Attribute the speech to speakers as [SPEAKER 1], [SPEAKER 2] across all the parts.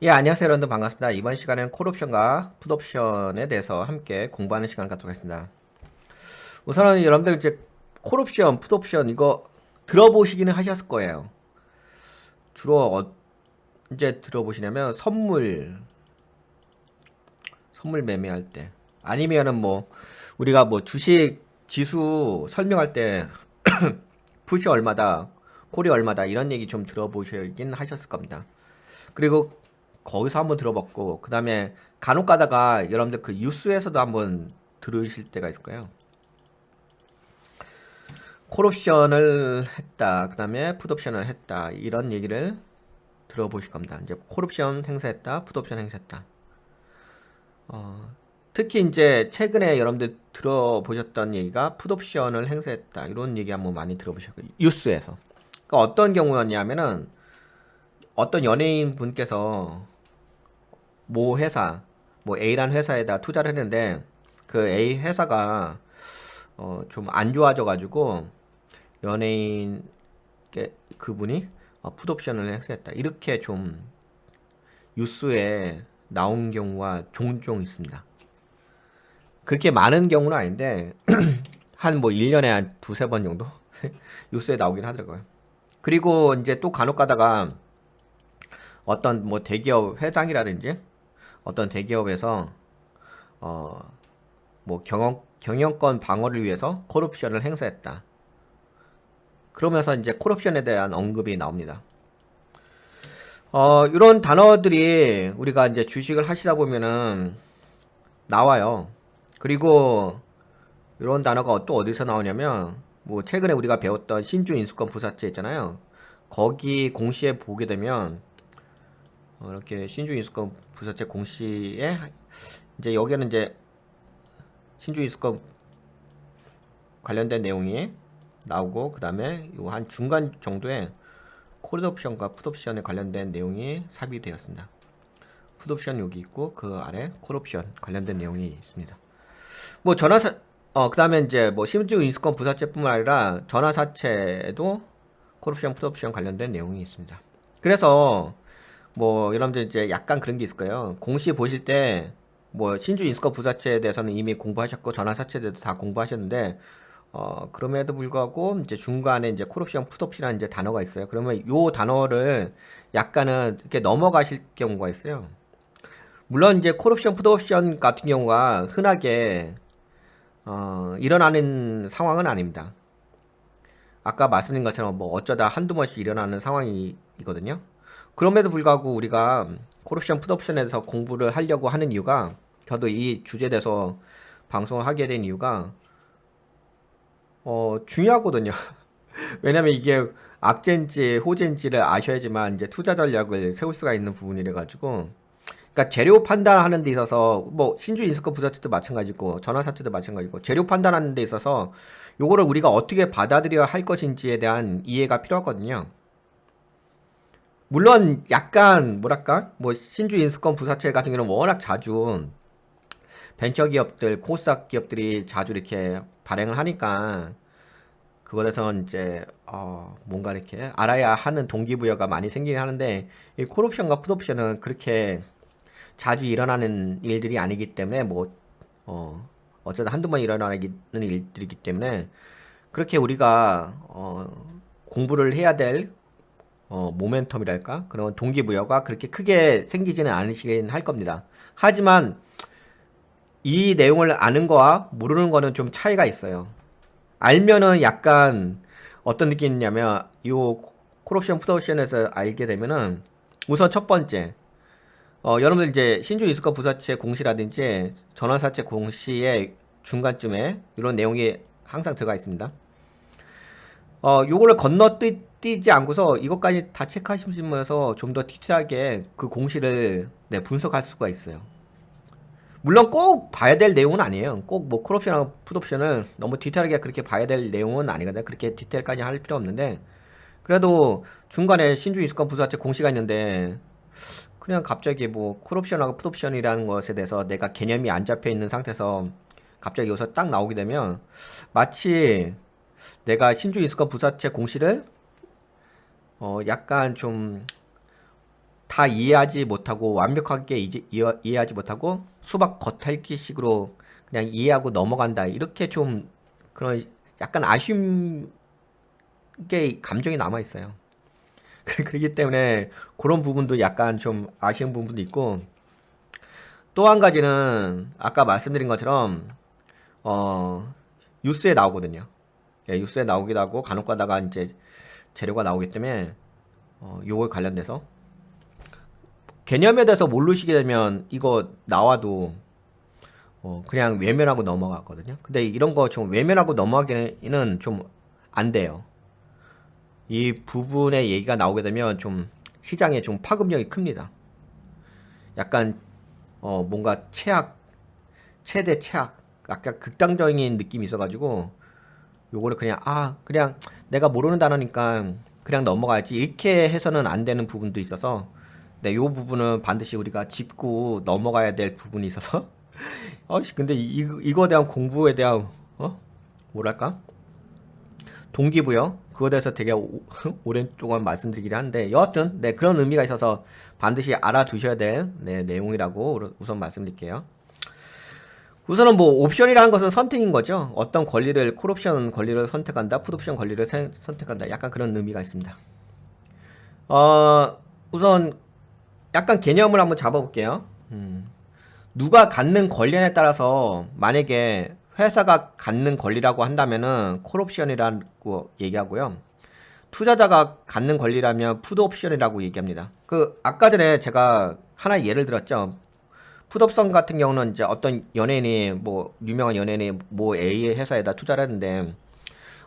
[SPEAKER 1] 예, 안녕하세요, 여러분들 반갑습니다. 이번 시간에는 콜옵션과 풋옵션에 대해서 함께 공부하는 시간을 갖도록 하겠습니다. 우선은 여러분들 이제 콜옵션, 풋옵션 이거 들어보시기는 하셨을 거예요. 주로 언제 들어보시냐면 선물 매매할 때 아니면은 뭐 우리가 뭐 주식 지수 설명할 때 풋이 얼마다, 콜이 얼마다 이런 얘기 좀 들어보시긴 하셨을 겁니다. 그리고 거기서 한번 들어봤고, 그 다음에 간혹 가다가 여러분들 그 뉴스에서도 한번 들으실 때가 있을 거예요. 콜옵션을 했다, 그 다음에 풋옵션을 했다, 이런 얘기를 들어보실 겁니다. 이제 콜옵션 행사했다, 풋옵션 행사했다. 특히 이제 최근에 여러분들 들어보셨던 얘기가 풋옵션을 행사했다, 이런 얘기 한번 많이 들어보셨을 거예요. 뉴스에서. 그러니까 어떤 경우였냐면은 어떤 연예인 분께서 모 회사, 뭐 A란 회사에다 투자를 했는데 그 A 회사가 좀 안 좋아져가지고 연예인 그분이 풋옵션을 행사했다. 이렇게 좀 뉴스에 나온 경우가 종종 있습니다. 그렇게 많은 경우는 아닌데 한 뭐 1년에 한 두세 번 정도 뉴스에 나오긴 하더라고요. 그리고 이제 또 간혹 가다가 어떤 뭐 대기업 회장이라든지 어떤 대기업에서 어, 뭐 경영권 방어를 위해서 콜옵션을 행사했다. 그러면서 이제 콜옵션에 대한 언급이 나옵니다. 이런 단어들이 우리가 이제 주식을 하시다 보면은 나와요. 그리고 이런 단어가 또 어디서 나오냐면 뭐 최근에 우리가 배웠던 신주 인수권 부사채 있잖아요. 거기 공시에 보게 되면 이렇게 신주 인수권 부사채 공시에 이제 여기는 이제 신주 인수권 관련된 내용이 나오고 그 다음에 요 한 중간 정도에 콜옵션과 풋옵션에 관련된 내용이 삽입되었습니다. 풋옵션 여기 있고 그 아래 콜옵션 관련된 내용이 있습니다. 뭐 그 다음에 이제 뭐 심지어 인수권 부사채뿐만 아니라 전화사채에도 콜옵션, 풋옵션 관련된 내용이 있습니다. 그래서 뭐 여러분들 이제 약간 그런 게 있을 거예요. 공시 보실 때 뭐 신주 인수권 부사채에 대해서는 이미 공부하셨고 전화사채에 대해서 다 공부하셨는데 그럼에도 불구하고 이제 중간에 이제 콜옵션, 풋옵션이라는 이제 단어가 있어요. 그러면 요 단어를 약간은 이렇게 넘어가실 경우가 있어요. 물론 이제 콜옵션, 풋옵션 같은 경우가 흔하게 일어나는 상황은 아닙니다. 아까 말씀드린 것처럼 뭐 어쩌다 한두 번씩 일어나는 상황이거든요. 그럼에도 불구하고 우리가 콜옵션, 풋옵션에 대해서 공부를 하려고 하는 이유가 저도 이 주제에 대해서 방송을 하게 된 이유가 중요하거든요. 왜냐면 이게 악재인지 호재인지를 아셔야지만 이제 투자 전략을 세울 수가 있는 부분이라 가지고 그러니까 재료 판단하는 데 있어서 뭐 신주 인수권 부사채도 마찬가지고 전환사채도 마찬가지고 재료 판단하는 데 있어서 요거를 우리가 어떻게 받아들여야 할 것인지에 대한 이해가 필요하거든요. 물론 약간 뭐랄까 뭐 신주 인수권 부사채 같은 경우는 워낙 자주 벤처기업들 코스닥 기업들이 자주 이렇게 발행을 하니까 그거에 대해서 이제 뭔가 이렇게 알아야 하는 동기부여가 많이 생기긴 하는데 이 콜옵션과 풋옵션은 그렇게 자주 일어나는 일들이 아니기 때문에 뭐 어쩌다 한두 번 일어나는 일들이기 때문에 그렇게 우리가 공부를 해야 될 모멘텀이랄까 그런 동기부여가 그렇게 크게 생기지는 않으시긴 할 겁니다. 하지만 이 내용을 아는 거와 모르는 거는 좀 차이가 있어요. 알면은 약간 어떤 느낌이냐면 요 콜옵션 풋옵션에서 알게 되면은 우선 첫 번째 여러분들 이제 신주 이수권 부사채 공시라든지 전환사채 공시의 중간쯤에 이런 내용이 항상 들어가 있습니다. 요거를 건너뛰지 않고서 이것까지 다 체크하시면서 좀 더 디테일하게 그 공시를 네, 분석할 수가 있어요. 물론 꼭 봐야 될 내용은 아니에요. 꼭 뭐 콜옵션하고 풋옵션은 너무 디테일하게 그렇게 봐야 될 내용은 아니거든요. 그렇게 디테일까지 할 필요 없는데 그래도 중간에 신주 이수권 부사채 공시가 있는데 그냥 갑자기 뭐 콜옵션하고 풋옵션이라는 것에 대해서 내가 개념이 안 잡혀 있는 상태에서 갑자기 여기서 딱 나오게 되면 마치 내가 신주 이수권 부사채 공시를 약간 좀 다 이해하지 못하고 완벽하게 이해하지 못하고 수박 겉핥기식으로 그냥 이해하고 넘어간다. 이렇게 좀 그런 약간 아쉬운 게 감정이 남아 있어요. 그렇기 때문에 그런 부분도 약간 좀 아쉬운 부분도 있고, 또 한 가지는 아까 말씀드린 것처럼 뉴스에 나오거든요. 예, 뉴스에 나오기도 하고 간혹 가다가 이제 재료가 나오기 때문에 요거에 관련돼서 개념에 대해서 모르시게 되면 이거 나와도 그냥 외면하고 넘어갔거든요. 근데 이런 거 좀 외면하고 넘어가기는 좀 안 돼요. 이 부분의 얘기가 나오게 되면 좀 시장에 좀 파급력이 큽니다. 약간 뭔가 최대 최악, 약간 극단적인 느낌이 있어가지고 요거를 그냥 내가 모르는 단어니까 그냥 넘어가야지 이렇게 해서는 안 되는 부분도 있어서, 네, 요 부분은 반드시 우리가 짚고 넘어가야 될 부분이 있어서 근데 이거에 대한 공부에 대한 뭐랄까 동기부여 그거에 대해서 되게 오랜 동안 말씀드리긴 하는데, 여하튼 네, 그런 의미가 있어서 반드시 알아두셔야 될 네, 내용이라고 우선 말씀드릴게요. 우선은 뭐 옵션이라는 것은 선택인 거죠. 어떤 권리를, 콜옵션 권리를 선택한다, 풋옵션 권리를 선택한다, 약간 그런 의미가 있습니다. 우선 약간 개념을 한번 잡아볼게요. 누가 갖는 권리에 따라서 만약에 회사가 갖는 권리라고 한다면은 콜옵션이라고 얘기하고요. 투자자가 갖는 권리라면 풋옵션이라고 얘기합니다. 그 아까 전에 제가 하나 예를 들었죠. 풋옵션 같은 경우는 이제 어떤 연예인이, 뭐 유명한 연예인이 뭐 A 회사에다 투자를 했는데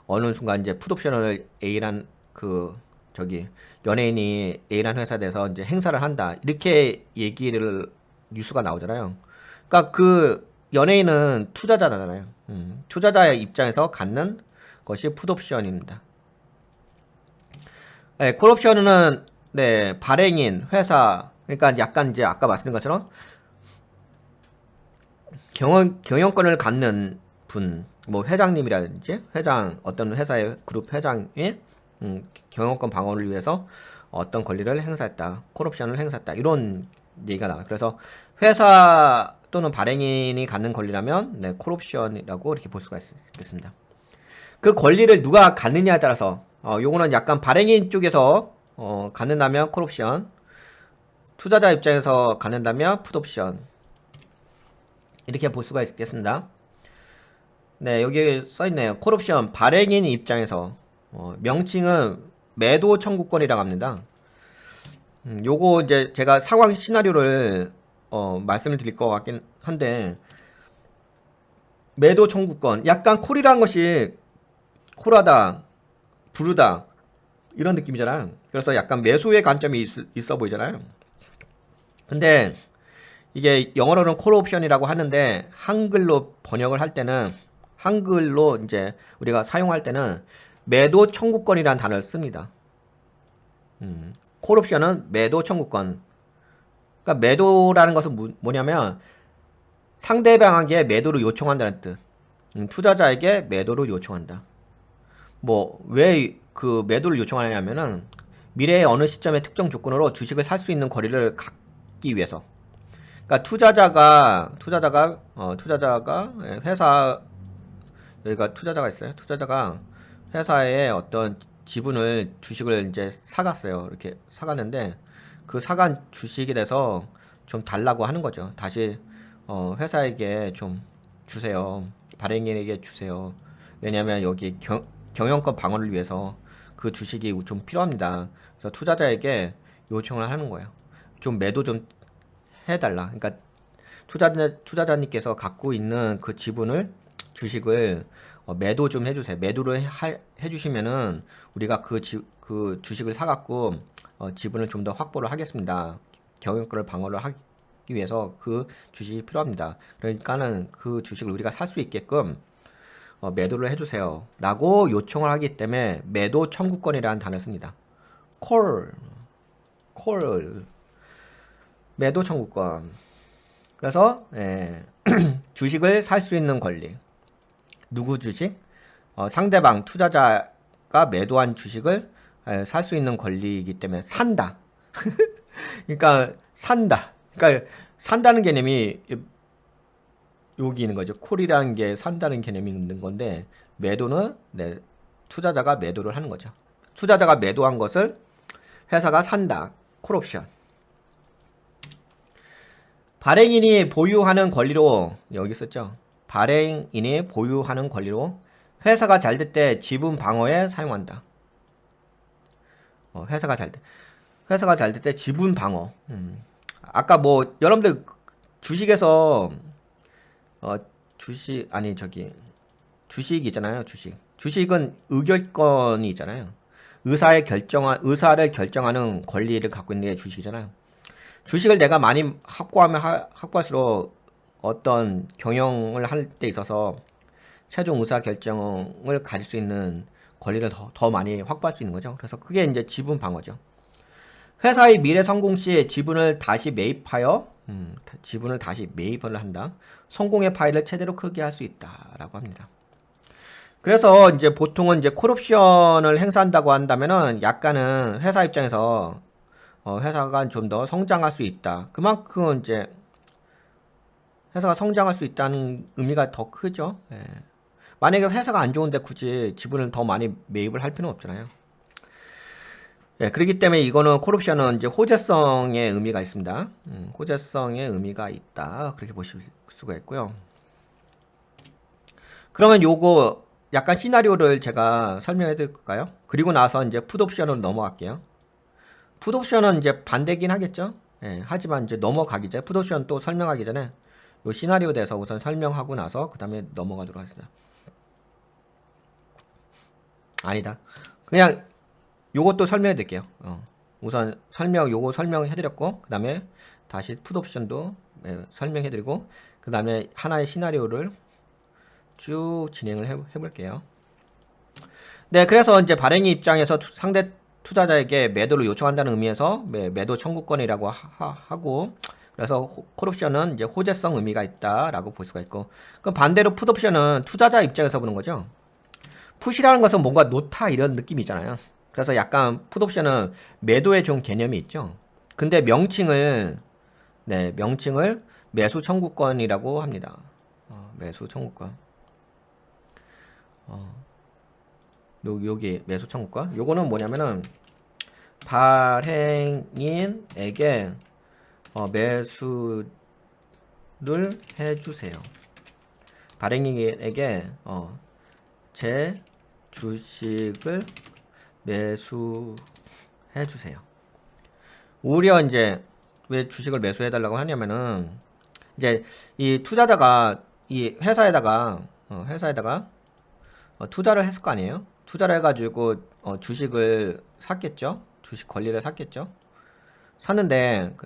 [SPEAKER 1] 어느 순간 이제 풋옵션을 A란 연예인이 A란 회사에 대해서 이제 행사를 한다, 이렇게 얘기를 뉴스가 나오잖아요. 그러니까 그 연예인은 투자자잖아요. 투자자의 입장에서 갖는 것이 풋옵션입니다. 네, 콜옵션은 네, 발행인 회사, 그러니까 약간 이제 아까 말씀드린 것처럼 경영권을 갖는 분, 뭐 회장님이라든지 회장, 어떤 회사의 그룹 회장이 경영권 방어를 위해서 어떤 권리를 행사했다, 콜옵션을 행사했다, 이런 얘기가 나와요. 그래서 회사 또는 발행인이 갖는 권리라면 네, 콜옵션이라고 이렇게 볼 수가 있겠습니다. 그 권리를 누가 갖느냐에 따라서 요거는 약간 발행인 쪽에서 갖는다면 콜옵션, 투자자 입장에서 갖는다면 풋옵션, 이렇게 볼 수가 있겠습니다. 네, 여기 써있네요. 콜옵션 발행인 입장에서 명칭은 매도 청구권이라고 합니다. 요거 이제 제가 상황 시나리오를 말씀을 드릴 것 같긴 한데, 매도 청구권, 약간 콜이라는 것이 콜하다, 부르다, 이런 느낌이잖아요. 그래서 약간 매수의 관점이 있어 보이잖아요. 근데 이게 영어로는 콜 옵션이라고 하는데 한글로 번역을 할 때는, 한글로 이제 우리가 사용할 때는 매도 청구권이라는 단어를 씁니다. 콜 옵션은 매도 청구권. 그러니까 매도라는 것은 뭐냐면 상대방에게 매도를 요청한다는 뜻. 투자자에게 매도를 요청한다. 뭐 왜 그 매도를 요청하냐면은 미래의 어느 시점의 특정 조건으로 주식을 살 수 있는 거리를 갖기 위해서. 그러니까 투자자가 회사, 여기가 투자자가 있어요. 투자자가 회사에 어떤 지분을, 주식을 이제 사갔어요. 이렇게 사갔는데 그 사간 주식에 대해서 좀 달라고 하는 거죠. 다시 회사에게 좀 주세요. 발행인에게 주세요. 왜냐면 여기 경영권 방어를 위해서 그 주식이 좀 필요합니다. 그래서 투자자에게 요청을 하는 거예요. 좀 매도 좀 해달라. 그러니까 투자자님께서 갖고 있는 그 지분을, 주식을 매도 좀 해주세요. 매도를 해주시면은 우리가 그 주식을 사갖고 지분을 좀 더 확보를 하겠습니다. 경영권을 방어를 하기 위해서 그 주식이 필요합니다. 그러니까는 그 주식을 우리가 살 수 있게끔 매도를 해주세요 라고 요청을 하기 때문에 매도 청구권이라는 단어를 씁니다. 콜, 매도 청구권. 그래서 주식을 살 수 있는 권리. 누구 주식? 상대방 투자자가 매도한 주식을 살 수 있는 권리이기 때문에 산다. 그러니까 산다. 그러니까 산다는 개념이 여기 있는 거죠. 콜이라는 게 산다는 개념이 있는 건데 매도는 네, 투자자가 매도를 하는 거죠. 투자자가 매도한 것을 회사가 산다. 콜옵션. 발행인이 보유하는 권리로 여기 썼죠. 발행인이 보유하는 권리로 회사가 잘 될 때 지분 방어에 사용한다. 회사가 잘 될 때 지분 방어. 아까 뭐 여러분들 주식에서 주식 아니 저기 주식 있잖아요. 주식은 의결권이 있잖아요. 의사를 결정하는 권리를 갖고 있는 게 주식이잖아요. 주식을 내가 많이 확보하면 확보할수록 어떤 경영을 할 때 있어서 최종 의사 결정을 가질 수 있는 권리를 더 많이 확보할 수 있는 거죠. 그래서 그게 이제 지분 방어죠. 회사의 미래 성공 시 지분을 다시 매입하여 지분을 다시 매입을 한다. 성공의 파일을 최대로 크게 할 수 있다라고 합니다. 그래서 이제 보통은 이제 콜옵션을 행사한다고 한다면은 약간은 회사 입장에서 회사가 좀 더 성장할 수 있다. 그만큼 이제 회사가 성장할 수 있다는 의미가 더 크죠. 예. 만약에 회사가 안 좋은데 굳이 지분을 더 많이 매입을 할 필요는 없잖아요. 예, 그렇기 때문에 이거는 콜옵션은 이제 호재성의 의미가 있습니다. 호재성의 의미가 있다. 그렇게 보실 수가 있고요. 그러면 요거 약간 시나리오를 제가 설명해 드릴까요? 그리고 나서 이제 풋옵션으로 넘어갈게요. 풋옵션은 이제 반대긴 하겠죠? 예, 하지만 이제 넘어가기 전에 풋옵션 또 설명하기 전에 요 시나리오에 대해서 우선 설명하고 나서 그 다음에 넘어가도록 하겠습니다. 아니다. 그냥 요것도 설명해 드릴게요. 우선 요거 설명해 드렸고 그 다음에 다시 풋옵션도 설명해 드리고 그 다음에 하나의 시나리오를 쭉 진행을 해볼게요. 네, 그래서 이제 발행이 입장에서 상대 투자자에게 매도를 요청한다는 의미에서 매도 청구권이라고 하고 그래서 콜옵션은 이제 호재성 의미가 있다라고 볼 수가 있고 그럼 반대로 풋옵션은 투자자 입장에서 보는 거죠. 풋이라는 것은 뭔가 놓다 이런 느낌이잖아요. 그래서 약간 풋옵션은 매도에 좀 개념이 있죠. 근데 명칭을 매수 청구권이라고 합니다. 매수 청구권. 여기 매수 청구권. 요거는 뭐냐면은 발행인에게 매수를 해주세요. 발행인에게 제 주식을 매수해주세요. 오히려 이제 왜 주식을 매수해달라고 하냐면은 이제 이 투자자가 이 회사에다가 투자를 했을 거 아니에요? 투자를 해가지고 주식을 샀겠죠? 주식 권리를 샀겠죠? 샀는데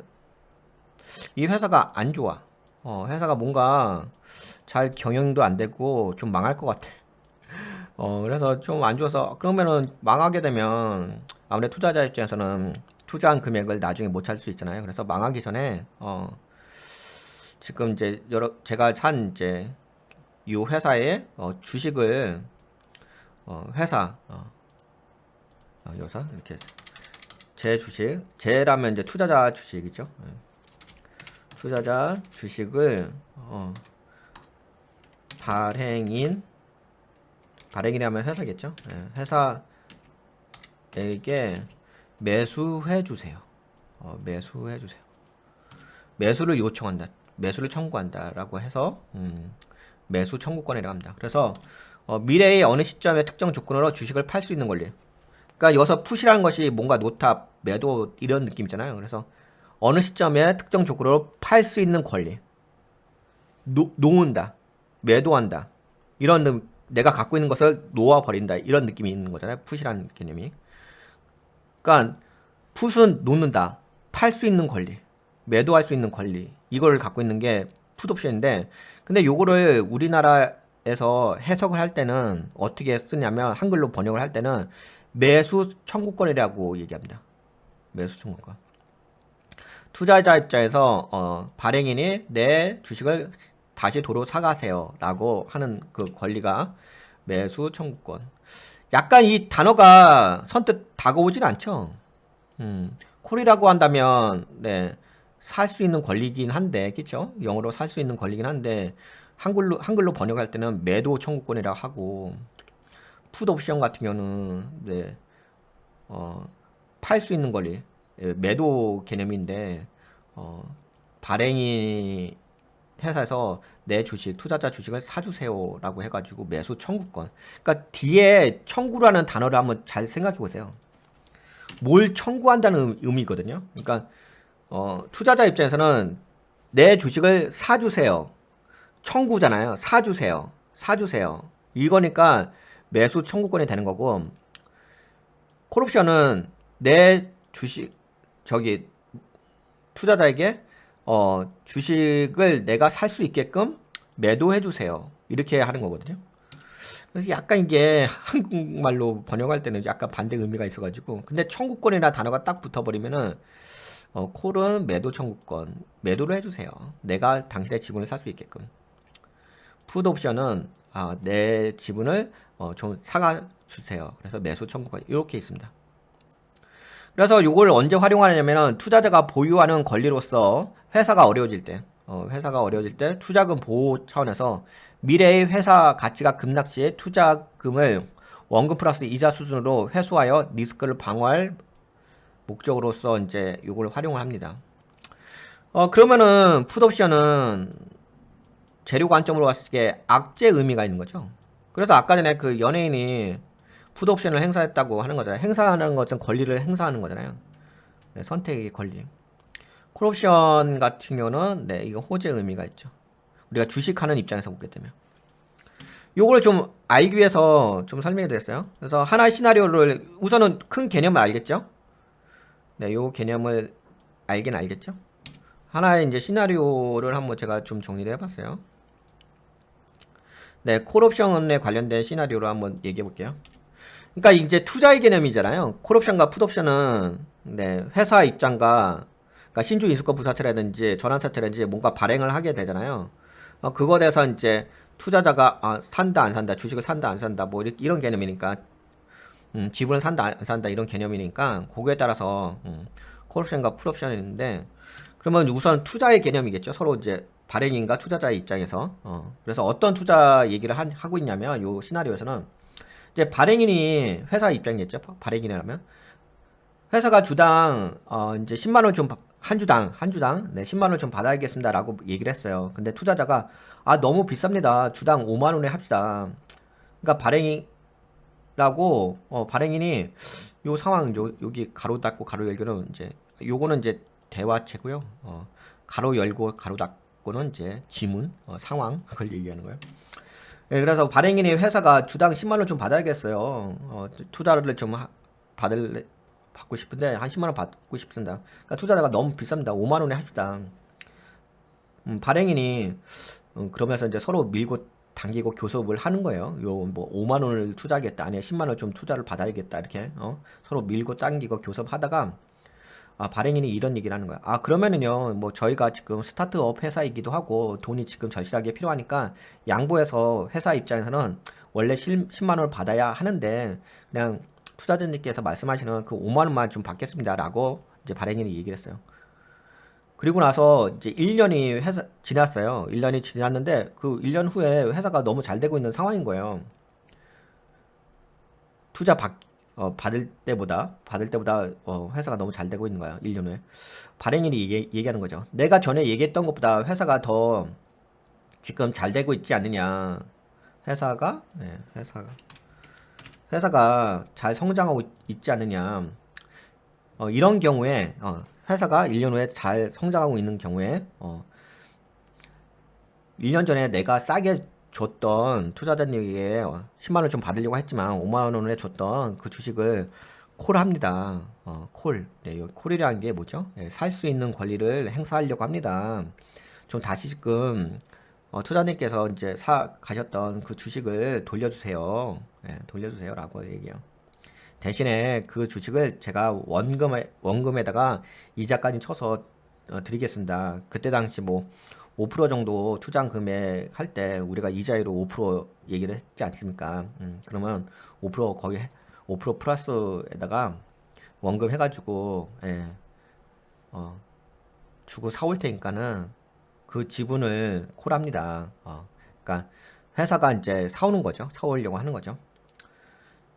[SPEAKER 1] 이 회사가 안 좋아. 회사가 뭔가 잘 경영도 안 되고 좀 망할 것 같아. 그래서 좀 안 좋아서 그러면은 망하게 되면 아무래도 투자자 입장에서는 투자한 금액을 나중에 못 찾을 수 있잖아요. 그래서 망하기 전에 지금 이제 제가 산 이제 이 회사의 주식을 여기서 이렇게 제 주식 제라면 이제 투자자 주식이죠. 투자자 주식을 발행이라면 회사겠죠. 회사에게 매수해 주세요. 매수해 주세요. 매수를 요청한다. 매수를 청구한다라고 해서 매수 청구권이라고 합니다. 그래서 미래의 어느 시점에 특정 조건으로 주식을 팔 수 있는 권리. 그러니까 여기서 풋이라는 것이 뭔가 노타, 매도 이런 느낌이잖아요. 그래서 어느 시점에 특정 조건으로 팔 수 있는 권리. 놓은다. 매도한다. 이런 내가 갖고 있는 것을 놓아버린다. 이런 느낌이 있는 거잖아요. 풋이라는 개념이. 그러니까 풋은 놓는다. 팔 수 있는 권리. 매도할 수 있는 권리. 이걸 갖고 있는 게 풋옵션인데 근데 요거를 우리나라에서 해석을 할 때는 어떻게 쓰냐면 한글로 번역을 할 때는 매수 청구권이라고 얘기합니다. 매수 청구권. 투자자 입장에서 발행인이 내 주식을 다시 도로 사가세요 라고 하는 그 권리가 매수 청구권. 약간 이 단어가 선뜻 다가오진 않죠. 콜이라고 한다면 네, 살 수 있는 권리긴 한데, 그쵸? 영어로 살 수 있는 권리긴 한데 한글로 번역할 때는 매도 청구권이라고 하고, 풋 옵션 같은 경우는 네, 팔 수 있는 권리, 예, 매도 개념인데 어, 발행이 회사에서 내 주식, 투자자 주식을 사주세요라고 해가지고 매수 청구권. 그러니까 뒤에 청구라는 단어를 한번 잘 생각해 보세요. 뭘 청구한다는 의미거든요. 그러니까 투자자 입장에서는 내 주식을 사주세요. 청구잖아요. 사주세요. 사주세요. 이거니까 매수 청구권이 되는 거고, 콜옵션은 내 주식, 저기 투자자에게 주식을 내가 살 수 있게끔 매도해 주세요. 이렇게 하는 거거든요. 그래서 약간 이게 한국말로 번역할 때는 약간 반대 의미가 있어가지고, 근데 청구권이나 단어가 딱 붙어버리면은 콜은 매도 청구권, 매도를 해주세요. 내가 당신의 지분을 살 수 있게끔. 풋 옵션은 내 지분을 좀 사가 주세요. 그래서 매수 청구권 이렇게 있습니다. 그래서 이걸 언제 활용하냐면은 투자자가 보유하는 권리로서 회사가 어려워질 때, 투자금 보호 차원에서 미래의 회사 가치가 급락 시에 투자금을 원금 플러스 이자 수준으로 회수하여 리스크를 방어할 목적으로서 이제 이걸 활용을 합니다. 그러면은 풋옵션은 재료 관점으로 봤을 때 악재 의미가 있는 거죠. 그래서 아까 전에 그 연예인이 풋옵션을 행사했다고 하는 거잖아요. 행사하는 것은 권리를 행사하는 거잖아요. 네, 선택의 권리. 콜옵션 같은 경우는 네, 이거 호재 의미가 있죠. 우리가 주식하는 입장에서 보게 되면. 요걸 좀 알기 위해서 좀 설명해 드렸어요. 그래서 하나의 시나리오를 우선은 큰 개념을 알겠죠? 네, 요 개념을 알긴 알겠죠? 하나의 이제 시나리오를 한번 제가 좀 정리를 해봤어요. 네, 콜옵션에 관련된 시나리오로 한번 얘기해 볼게요. 그러니까 이제 투자의 개념이잖아요. 콜옵션과 풋옵션은 네, 회사 입장과 그러니까 신주 인수권 부사채라든지 전환사채라든지 뭔가 발행을 하게 되잖아요. 그거 대해서 이제 투자자가 산다 안 산다, 주식을 산다 안 산다, 뭐 이런 개념이니까 지분을 산다 안 산다 이런 개념이니까 그거에 따라서 콜옵션과 풋옵션이 있는데, 그러면 우선 투자의 개념이겠죠. 서로 이제 발행인과 투자자의 입장에서 그래서 어떤 투자 얘기를 하고 있냐면 요 시나리오에서는 이제 발행인이 회사 입장이겠죠. 발행인이라면 회사가 주당 이제 10만 원 좀 한 주당 네, 10만 원 좀 받아야겠습니다라고 얘기를 했어요. 근데 투자자가 너무 비쌉니다. 주당 5만 원에 합시다. 그러니까 발행인이 요 상황 여기 가로 닫고 가로 열고는 이제 요거는 이제 대화체고요. 가로 열고 가로 닫고는 이제 지문 상황 그걸 얘기하는 거예요. 네, 그래서 발행인이 회사가 주당 10만 원 좀 받아야겠어요. 투자를 좀 받고 싶은데 한 10만 원 받고 싶습니다. 그러니까 투자자가 너무 비쌉니다. 5만 원에 합시다. 발행인이 그러면서 이제 서로 밀고 당기고 교섭을 하는 거예요. 요 뭐 5만 원을 투자하겠다, 아니야 10만 원 좀 투자를 받아야겠다 이렇게 서로 밀고 당기고 교섭하다가 발행인이 이런 얘기를 하는 거야. 그러면은요, 뭐 저희가 지금 스타트업 회사이기도 하고 돈이 지금 절실하게 필요하니까 양보해서 회사 입장에서는 원래 10만 원을 받아야 하는데 그냥 투자자님께서 말씀하시는 그 5만 원만 좀 받겠습니다라고 이제 발행인이 얘기를 했어요. 그리고 나서 이제 1년이 지났어요. 1년이 지났는데 그 1년 후에 회사가 너무 잘 되고 있는 상황인 거예요. 투자 받을 때보다 회사가 너무 잘 되고 있는 거야. 1년 후에. 발행인이 얘기하는 거죠. 내가 전에 얘기했던 것보다 회사가 더 지금 잘 되고 있지 않느냐. 네, 회사가 잘 성장하고 있지 않느냐. 이런 경우에, 회사가 1년 후에 잘 성장하고 있는 경우에, 1년 전에 내가 싸게 줬던 투자자님에게 10만 원 좀 받으려고 했지만 5만 원에 줬던 그 주식을 콜합니다. 콜. 네, 콜이라는 게 뭐죠? 네, 살 수 있는 권리를 행사하려고 합니다. 좀 다시금 투자님께서 이제 가셨던 그 주식을 돌려주세요. 네, 돌려주세요라고 얘기해요. 대신에 그 주식을 제가 원금에다가 이자까지 쳐서 드리겠습니다. 그때 당시 뭐 5% 정도 투자 금액 할 때 우리가 이자율로 5% 얘기를 했지 않습니까? 그러면 5% 거기 5% 플러스에다가 원금 해가지고 주고 사올 테니까는 그 지분을 콜합니다. 그러니까 회사가 이제 사오는 거죠. 사오려고 하는 거죠.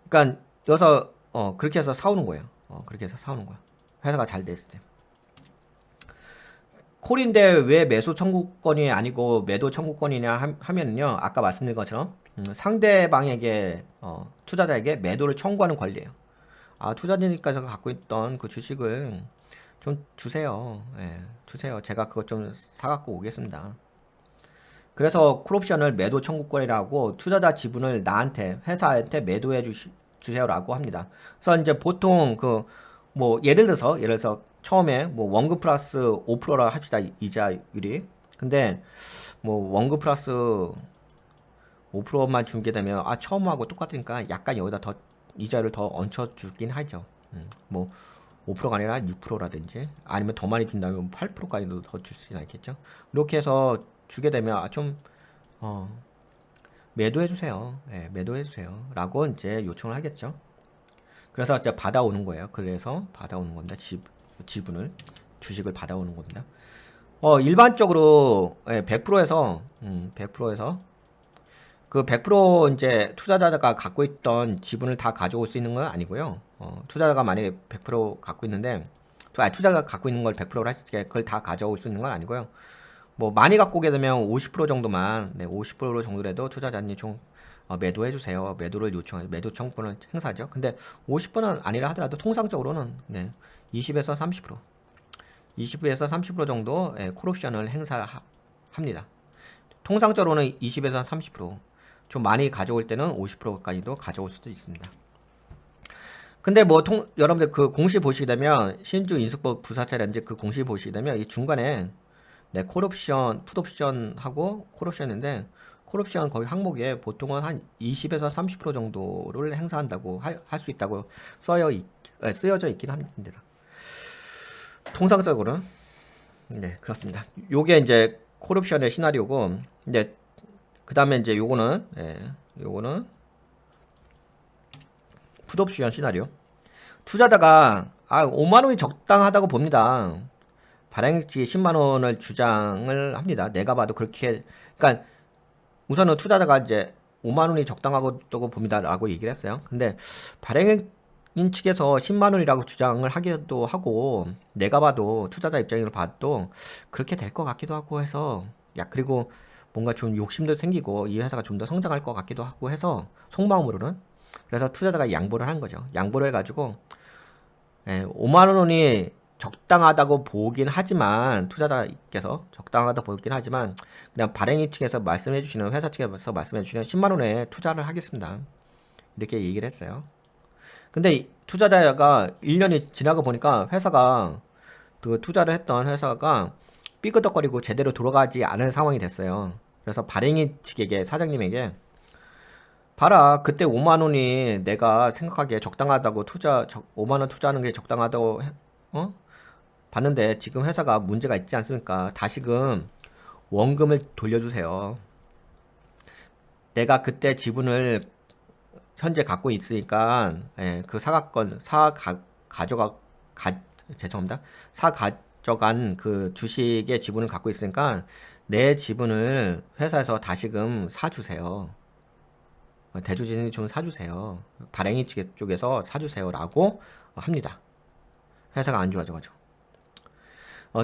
[SPEAKER 1] 그러니까 여기서 그렇게 해서 사오는 거예요. 그렇게 해서 사오는 거야. 회사가 잘 됐을 때. 콜인데 왜 매수 청구권이 아니고 매도 청구권이냐 하면은요. 아까 말씀드린 것처럼 상대방에게 투자자에게 매도를 청구하는 권리예요. 투자자님께서 갖고 있던 그 주식을 좀 주세요. 예, 주세요. 제가 그것 좀 사갖고 오겠습니다. 그래서 콜옵션을 매도 청구권이라고 투자자 지분을 나한테 회사한테 매도해 주세요라고 합니다. 그래서 이제 보통 그 뭐 예를 들어서 처음에 뭐 원금 플러스 5%라 합시다. 이자율이. 근데 뭐 원금 플러스 5%만 주게 되면 처음하고 똑같으니까 약간 여기다 더 이자를 더 얹혀 주긴 하죠. 뭐 5%가 아니라 6%라든지 아니면 더 많이 준다면 8%까지도 더 줄 수는 있겠죠. 이렇게 해서 주게 되면 좀 매도해 주세요. 예, 매도해 주세요. 라고 이제 요청을 하겠죠. 그래서 이제 받아오는 거예요. 그래서 받아오는 겁니다. 지분을 주식을 받아오는 겁니다. 일반적으로 100%에서 100%에서 그 100% 이제 투자자가 갖고 있던 지분을 다 가져올 수 있는 건 아니고요. 투자자가 만약에 100% 갖고 있는데, 투자자가 갖고 있는 걸 100%로 했을 때 그걸 다 가져올 수 있는 건 아니고요. 뭐 많이 갖고 오게 되면 50% 정도만, 50% 정도라도 투자자님 좀 매도해 주세요. 매도를 요청해, 매도 청구는 행사죠. 근데 50%는 아니라 하더라도 통상적으로는 20에서 30%, 20에서 30% 정도 콜옵션을 행사합니다. 통상적으로는 20에서 30%. 좀 많이 가져올 때는 50%까지도 가져올 수도 있습니다. 근데 뭐 여러분들 그 공시 보시게 되면 신주 인수법 부사채라든지 그 공시 보시게 되면 이 중간에 콜옵션, 풋옵션하고 콜옵션인데 콜옵션 거기 항목에 보통은 한 20에서 30% 정도를 행사한다고 할 수 있다고 쓰여져 있긴 합니다. 통상적으로는 그렇습니다. 요게 이제 콜옵션의 시나리오고 이제 그 다음에 이제 요거는 풋옵션 시나리오. 투자자가 5만원이 적당하다고 봅니다. 발행액치 10만원을 주장을 합니다. 내가 봐도 그렇게. 그러니까 우선은 투자자가 이제 5만원이 적당하다고 봅니다 라고 얘기를 했어요. 근데 발행인 측에서 10만원이라고 주장을 하기도 하고 내가 봐도 투자자 입장으로 봐도 그렇게 될 것 같기도 하고 해서 그리고 뭔가 좀 욕심도 생기고 이 회사가 좀 더 성장할 것 같기도 하고 해서 속마음으로는 그래서 투자자가 양보를 한 거죠. 양보를 해가지고 5만 원이 적당하다고 보긴 하지만 투자자께서 적당하다고 보긴 하지만 그냥 발행인 측에서 말씀해 주시는 회사 측에서 말씀해 주시는 10만 원에 투자를 하겠습니다. 이렇게 얘기를 했어요. 근데 투자자가 1년이 지나고 보니까 회사가 그 투자를 했던 회사가 삐끄덕거리고 제대로 돌아가지 않은 상황이 됐어요. 그래서 발행인 측에게 사장님에게 봐라 그때 5만원이 내가 생각하기에 적당하다고 5만원 투자하는 게 적당하다고 봤는데 지금 회사가 문제가 있지 않습니까? 다시금 원금을 돌려주세요. 내가 그때 지분을 현재 갖고 있으니까 그 죄송합니다. 가져간 그 주식의 지분을 갖고 있으니까 내 지분을 회사에서 다시금 사주세요. 대주주님이 좀 사주세요. 발행인 쪽에서 사주세요라고 합니다. 회사가 안 좋아져가지고.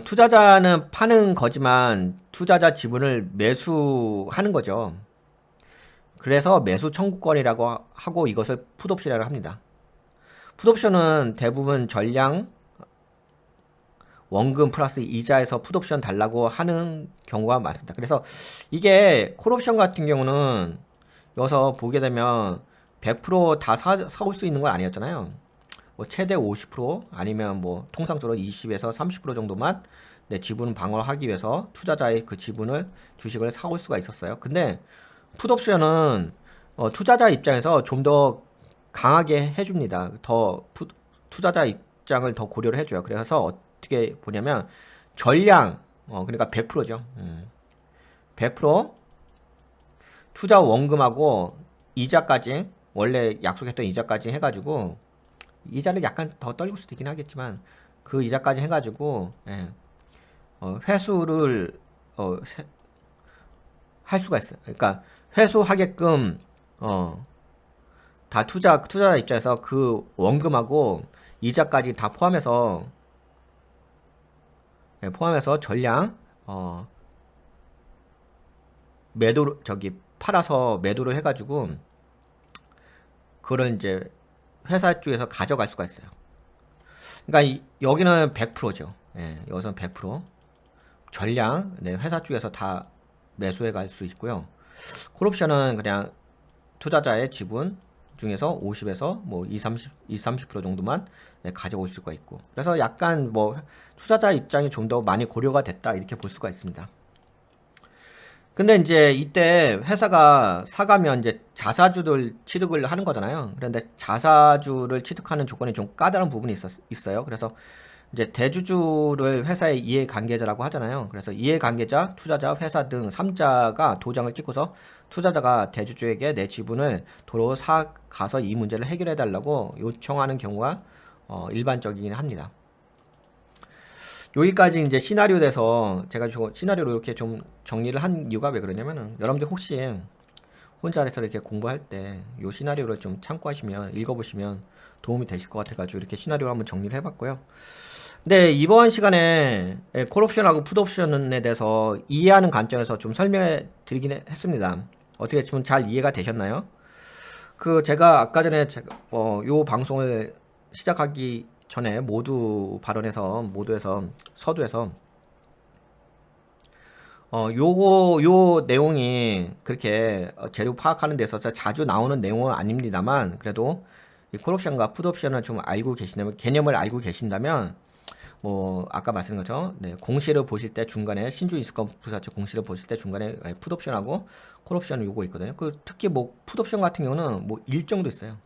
[SPEAKER 1] 투자자는 파는 거지만 투자자 지분을 매수하는 거죠. 그래서 매수 청구권이라고 하고 이것을 풋옵션이라고 합니다. 풋옵션은 대부분 전량 원금 플러스 이자에서 풋옵션 달라고 하는 경우가 많습니다. 그래서 이게 콜옵션 같은 경우는 여기서 보게 되면 100%다 사올 수 있는 건 아니었잖아요. 뭐 최대 50% 아니면 뭐 통상적으로 20에서 30% 정도만 지분 방어하기 위해서 투자자의 그 주식을 사올 수가 있었어요. 근데 풋옵션은 투자자 입장에서 좀 더 강하게 해줍니다. 투자자 입장을 더 고려를 해줘요. 그래서 어떻게 보냐면 전량 그러니까 100%죠. 100% 투자 원금하고 이자까지 원래 약속했던 이자까지 해가지고 이자를 약간 더 떨릴 수도 있긴 하겠지만 그 이자까지 해가지고 회수를 할 수가 있어요. 그러니까 회수하게끔 다 투자자 입장에서 그 원금하고 이자까지 다 포함해서 전량 매도 팔아서 매도를 해가지고 그걸 이제 회사 쪽에서 가져갈 수가 있어요. 그러니까 여기는 100%죠. 여기서는 100% 전량 회사 쪽에서 다 매수해 갈 수 있고요. 콜옵션은 그냥 투자자의 지분 중에서 50에서 뭐 30% 정도만 가져올 수가 있고, 그래서 약간 뭐 투자자 입장이 좀 더 많이 고려가 됐다 이렇게 볼 수가 있습니다. 근데 이제 이때 회사가 사가면 이제 자사주를 취득을 하는 거잖아요. 그런데 자사주를 취득하는 조건이 좀 까다로운 부분이 있어요. 그래서 이제 대주주를 회사의 이해관계자라고 하잖아요. 그래서 이해관계자, 투자자, 회사 등 3자가 도장을 찍고서 투자자가 대주주에게 내 지분을 도로 가서 이 문제를 해결해 달라고 요청하는 경우가 일반적이긴 합니다. 여기까지 이제 시나리오 돼서 제가 시나리오로 이렇게 좀 정리를 한 이유가 왜 그러냐면은, 여러분들 혹시 혼자서 이렇게 공부할 때 이 시나리오를 좀 참고하시면, 읽어보시면 도움이 되실 것 같아가지고 이렇게 시나리오를 한번 정리를 해봤고요. 근데 이번 시간에 콜옵션하고 풋옵션에 대해서 이해하는 관점에서 좀 설명해 드리긴 했습니다. 어떻게 지금 잘 이해가 되셨나요? 제가 아까 전에 요 방송을 시작하기 전에 모두에서 서두에서 요 내용이 그렇게 재료 파악하는 데 있어서 자주 나오는 내용은 아닙니다만, 그래도 이 콜옵션과 풋옵션을 좀 알고 계신다면, 개념을 알고 계신다면, 뭐 아까 말씀드린 것처럼 공시를 보실 때 중간에 신주 인수권 부사채 공시를 보실 때 중간에 풋옵션하고 콜옵션 요거 있거든요. 특히 뭐 풋옵션 같은 경우는 뭐 일정도 있어요.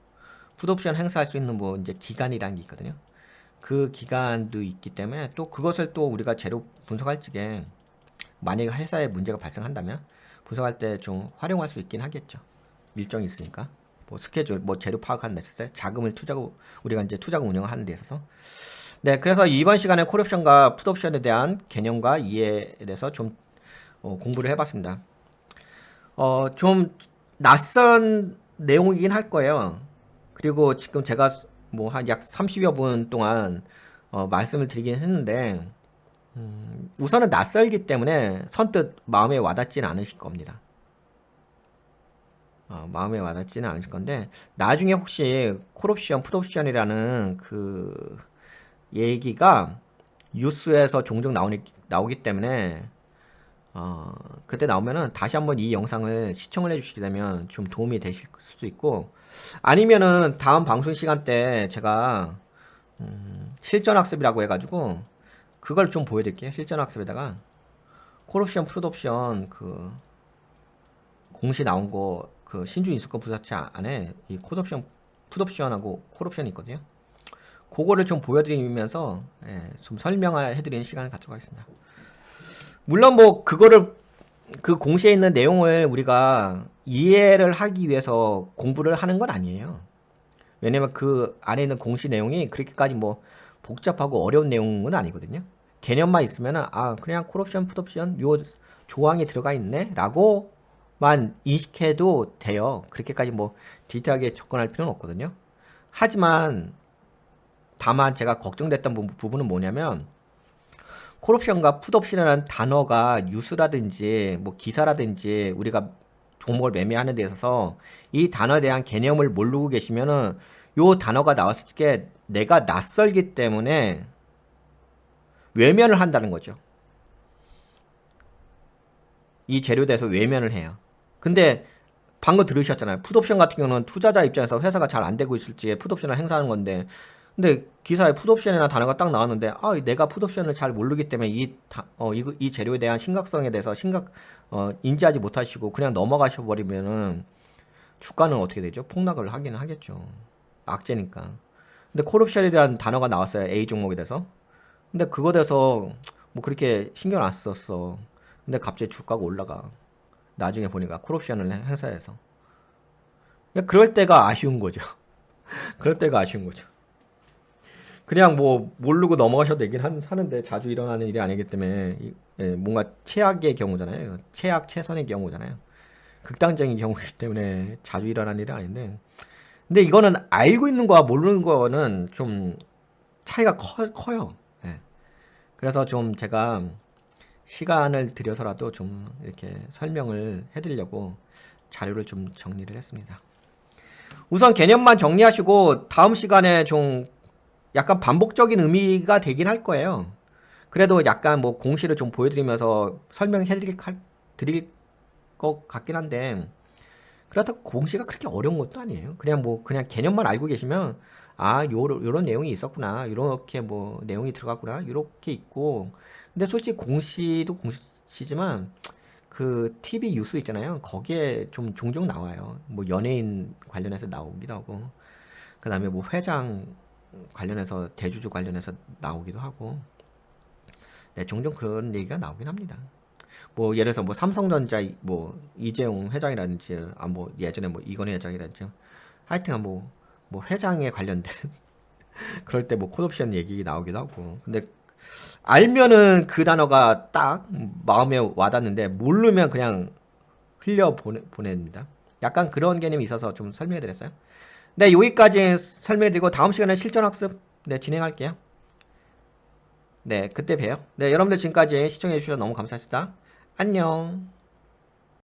[SPEAKER 1] 풋옵션 행사할 수 있는 뭐 이제 기간이라는 게 있거든요. 그 기간도 있기 때문에 또 그것을 또 우리가 재료 분석할 적에 만약에 회사에 문제가 발생한다면 분석할 때 좀 활용할 수 있긴 하겠죠. 일정이 있으니까. 뭐 스케줄, 뭐 재료 파악하는 데 있을 때 자금을 우리가 이제 투자금 운영을 하는 데 있어서. 네, 그래서 이번 시간에 콜옵션과 풋옵션에 대한 개념과 이해에 대해서 좀 공부를 해봤습니다. 좀 낯선 내용이긴 할 거예요. 그리고 지금 제가 뭐 한 약 30여 분 동안 말씀을 드리긴 했는데, 우선은 낯설기 때문에 선뜻 마음에 와닿지는 않으실 겁니다. 마음에 와닿지는 않으실 건데, 나중에 혹시 콜옵션, 풋옵션이라는 그 얘기가 뉴스에서 종종 나오기 때문에 그때 나오면은 다시 한번 이 영상을 시청을 해주시게 되면 좀 도움이 되실 수도 있고, 아니면은 다음 방송 시간 때 제가 실전학습이라고 해가지고 그걸 좀 보여드릴게요. 실전학습에다가 콜옵션, 풋옵션 그 공시 나온 거, 그 신주 인수권 부사채 안에 이 콜옵션, 풋옵션하고 콜옵션이 있거든요. 그거를 좀 보여드리면서 좀 설명해드리는 시간을 갖도록 하겠습니다. 물론 뭐 그 공시에 있는 내용을 우리가 이해를 하기 위해서 공부를 하는 건 아니에요. 왜냐면 그 안에 있는 공시 내용이 그렇게까지 뭐 복잡하고 어려운 내용은 아니거든요. 개념만 있으면은 그냥 콜옵션, 풋옵션 요 조항이 들어가 있네 라고만 인식해도 돼요. 그렇게까지 뭐 디테일하게 접근할 필요는 없거든요. 하지만 다만 제가 걱정됐던 부분은 뭐냐면, 콜옵션과 풋옵션이라는 단어가 뉴스라든지 뭐 기사라든지 우리가 종목을 매매하는 데 있어서 이 단어에 대한 개념을 모르고 계시면은 요 단어가 나왔을 때 내가 낯설기 때문에 외면을 한다는 거죠. 이 재료에 대해서 외면을 해요. 근데 방금 들으셨잖아요. 풋옵션 같은 경우는 투자자 입장에서 회사가 잘 안 되고 있을 때 풋옵션을 행사하는 건데, 근데 기사에 풋옵션이나 단어가 딱 나왔는데 내가 풋옵션을 잘 모르기 때문에 이 재료에 대한 심각성에 대해서 인지하지 못하시고 그냥 넘어가셔 버리면은 주가는 어떻게 되죠? 폭락을 하기는 하겠죠. 악재니까. 근데 콜옵션이라는 단어가 나왔어요. A 종목에 대해서. 근데 그거 대해서 뭐 그렇게 신경 안 썼어. 근데 갑자기 주가가 올라가. 나중에 보니까 콜옵션을 행사해서. 그럴 때가 아쉬운 거죠. 그럴 때가 아쉬운 거죠. 그냥 뭐 모르고 넘어가셔도 되긴 하는데 자주 일어나는 일이 아니기 때문에 예, 뭔가 최악의 경우잖아요. 최악 최선의 경우잖아요. 극단적인 경우이기 때문에 자주 일어나는 일은 아닌데 근데 이거는 알고 있는 거와 모르는 거는 좀 차이가 커요. 예. 그래서 좀 제가 시간을 들여서라도 좀 이렇게 설명을 해드리려고 자료를 좀 정리를 했습니다. 우선 개념만 정리하시고 다음 시간에 좀 약간 반복적인 의미가 되긴 할 거예요. 그래도 약간 뭐 공식을 좀 보여드리면서 드릴 것 같긴 한데 그렇다고 공시가 그렇게 어려운 것도 아니에요. 그냥 뭐 그냥 개념만 알고 계시면 아 요런 내용이 있었구나, 요렇게 뭐 내용이 들어갔구나, 요렇게 있고. 근데 솔직히 공시도 공시지만 그 TV 뉴스 있잖아요. 거기에 좀 종종 나와요. 뭐 연예인 관련해서 나오기도 하고, 그 다음에 뭐 회장 관련해서 대주주 관련해서 나오기도 하고, 네, 종종 그런 얘기가 나오긴 합니다. 뭐 예를 들어서 뭐 삼성전자 뭐 이재용 회장이라든지 뭐 예전에 뭐 이건희 회장이라든지 하여튼 뭐 회장에 관련된 그럴 때 뭐 콜옵션 얘기 나오기도 하고. 근데 알면은 그 단어가 딱 마음에 와닿는데 모르면 그냥 보냅니다. 약간 그런 개념이 있어서 좀 설명해 드렸어요. 네, 여기까지 설명해 드리고 다음 시간에 실전 학습 네, 진행할게요. 네, 그때 봬요. 네, 여러분들 지금까지 시청해 주셔서 너무 감사합니다. 안녕.